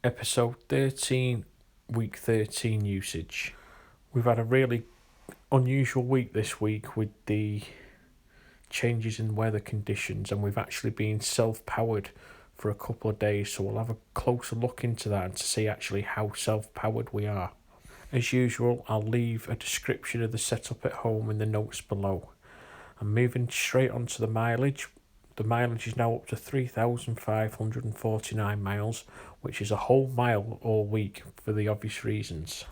Episode 13, week 13 usage. We've had a really unusual week this week with the changes in weather conditions, and we've actually been self-powered for a couple of days, so we'll have a closer look into that and to see actually how self-powered we are. As usual, I'll leave a description of the setup at home in the notes below. I'm moving straight on to the mileage. The mileage is now up to 3,549 miles, which is a whole mile all week for the obvious reasons.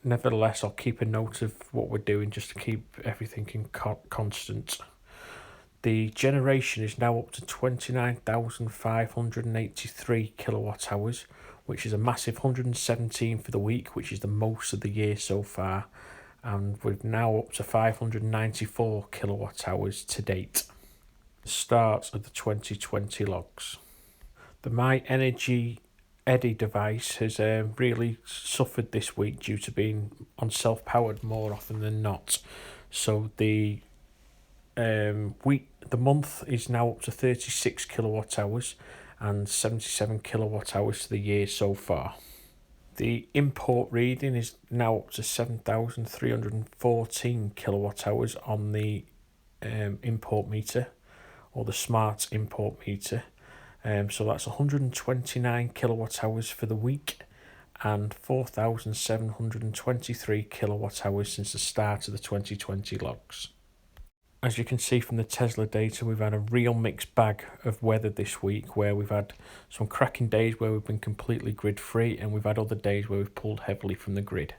Nevertheless, I'll keep a note of what we're doing just to keep everything in constant. The generation is now up to 29,583 kilowatt hours, which is a massive 117 for the week, which is the most of the year so far. And we're now up to 594 kilowatt hours to date. The start of the 2020 logs. The My Energy Eddi device has really suffered this week due to being on self-powered more often than not. So the month is now up to 36 kilowatt hours and 77 kilowatt hours to the year so far. The import reading is now up to 7,314 kilowatt hours on the import meter, or the smart import meter. So that's 129 kilowatt hours for the week and 4,723 kilowatt hours since the start of the 2020 logs. As you can see from the Tesla data, we've had a real mixed bag of weather this week, where we've had some cracking days where we've been completely grid free, and we've had other days where we've pulled heavily from the grid.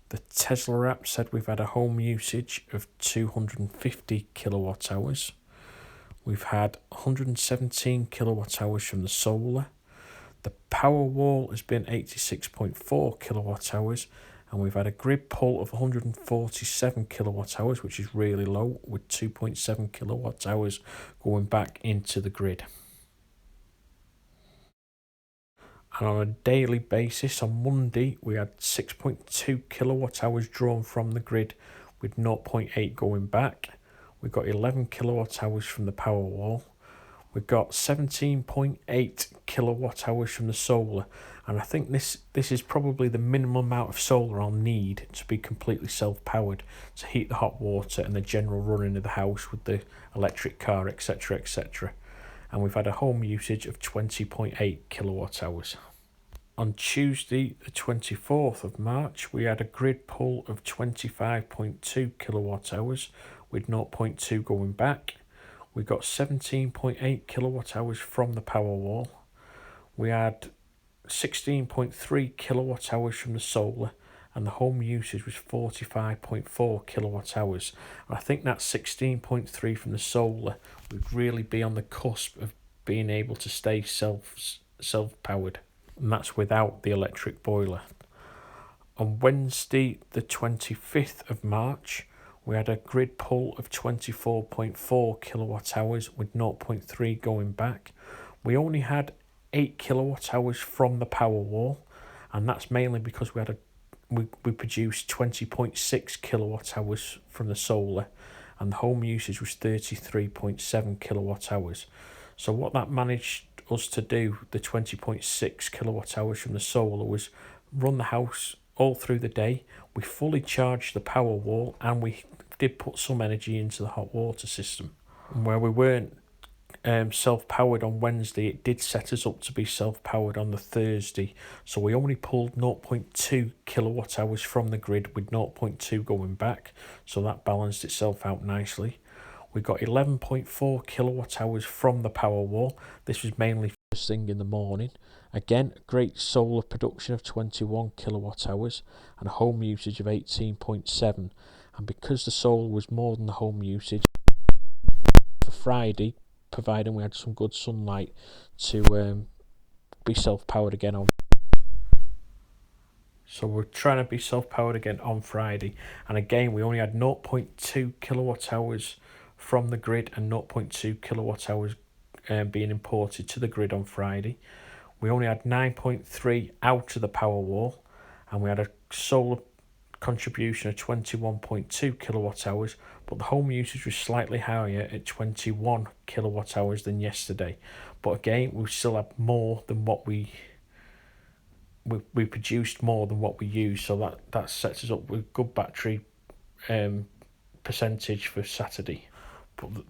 The Tesla app said we've had a home usage of 250 kilowatt hours. We've had 117 kilowatt hours from the solar. The powerwall has been 86.4 kilowatt hours, and we've had a grid pull of 147 kilowatt hours, which is really low, with 2.7 kilowatt hours going back into the grid. And on a daily basis, on Monday, we had 6.2 kilowatt hours drawn from the grid, with 0.8 going back. We got 11 kilowatt hours from the Powerwall. We've got 17.8 kilowatt hours from the solar, and I think this is probably the minimum amount of solar I'll need to be completely self-powered to heat the hot water and the general running of the house with the electric car, etc, etc. And we've had a home usage of 20.8 kilowatt hours. On Tuesday, the 24th of March, we had a grid pull of 25.2 kilowatt hours, with 0.2 going back. We got 17.8 kilowatt hours from the Powerwall. We had 16.3 kilowatt hours from the solar, and the home usage was 45.4 kilowatt hours. And I think that 16.3 from the solar would really be on the cusp of being able to stay self-powered, and that's without the electric boiler. On Wednesday, the 25th of March, we had a grid pull of 24.4 kilowatt hours with 0.3 going back. We only had 8 kilowatt hours from the Powerwall, and that's mainly because we produced 20.6 kilowatt hours from the solar, and the home usage was 33.7 kilowatt hours. So what that managed us to do, the 20.6 kilowatt hours from the solar, was run the house all through the day. We fully charged the Powerwall, and we did put some energy into the hot water system. And where we weren't self-powered on Wednesday, it did set us up to be self-powered on the Thursday. So we only pulled 0.2 kilowatt hours from the grid, with 0.2 going back. So that balanced itself out nicely. We got 11.4 kilowatt hours from the Powerwall. This was mainly first thing in the morning. Again, great solar production of 21 kilowatt hours and a home usage of 18.7. And because the solar was more than the home usage, for Friday, providing we had some good sunlight, to be self-powered again on. So we're trying to be self-powered again on Friday. And again, we only had 0.2 kilowatt hours from the grid and 0.2 kilowatt hours being imported to the grid on Friday. We only had 9.3 out of the Powerwall, and we had a solar contribution of 21.2 kilowatt hours, but the home usage was slightly higher at 21 kilowatt hours than yesterday. But again, we still had more than what we we produced more than what we used, so that sets us up with good battery percentage for Saturday.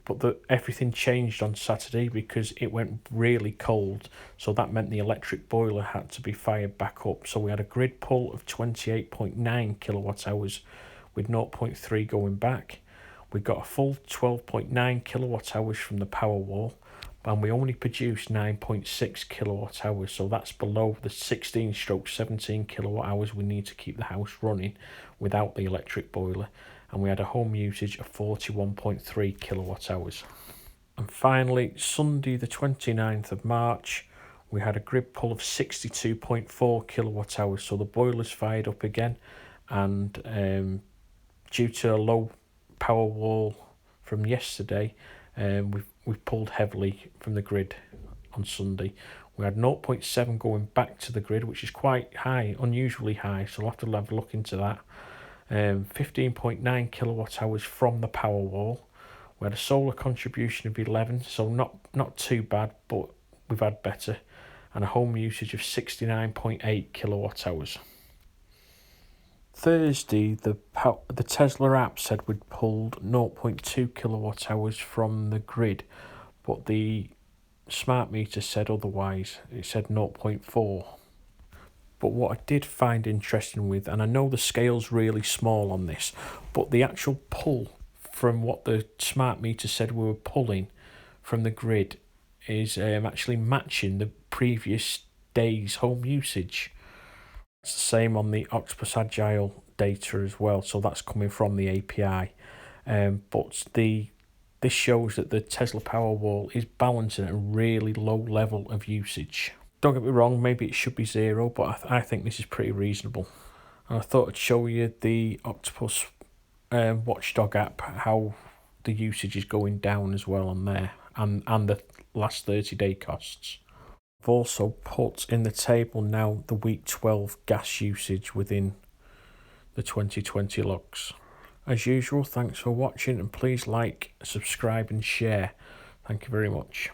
But everything changed on Saturday because it went really cold, so that meant the electric boiler had to be fired back up. So we had a grid pull of 28.9 kilowatt hours with 0.3 going back. We got a full 12.9 kilowatt hours from the powerwall, and we only produced 9.6 kilowatt hours, so that's below the 16/17 kilowatt hours we need to keep the house running without the electric boiler. And we had a home usage of 41.3 kilowatt hours. And finally, Sunday the 29th of March, we had a grid pull of 62.4 kilowatt hours, so the boiler's fired up again, and due to a low power wall from yesterday, we've pulled heavily from the grid on Sunday. We had 0.7 going back to the grid, which is quite high, unusually high, so we'll have to have a look into that. 15.9 kilowatt hours from the power wall. We had a solar contribution of 11, so not too bad, but we've had better, and a home usage of 69.8 kilowatt hours. Thursday, the Tesla app said we'd pulled 0.2 kilowatt hours from the grid, but the smart meter said otherwise. It said 0.4. But what I did find interesting with, and I know the scale's really small on this, but the actual pull from what the smart meter said we were pulling from the grid is actually matching the previous day's home usage. It's the same on the Octopus Agile data as well, so that's coming from the API. But this shows that the Tesla Powerwall is balancing at a really low level of usage. Don't get me wrong, maybe it should be 0, but I think this is pretty reasonable. And I thought I'd show you the Octopus Watchdog app, how the usage is going down as well on there, and the last 30-day costs. I've also put in the table now the week 12 gas usage within the 2020 logs. As usual, thanks for watching, and please like, subscribe and share. Thank you very much.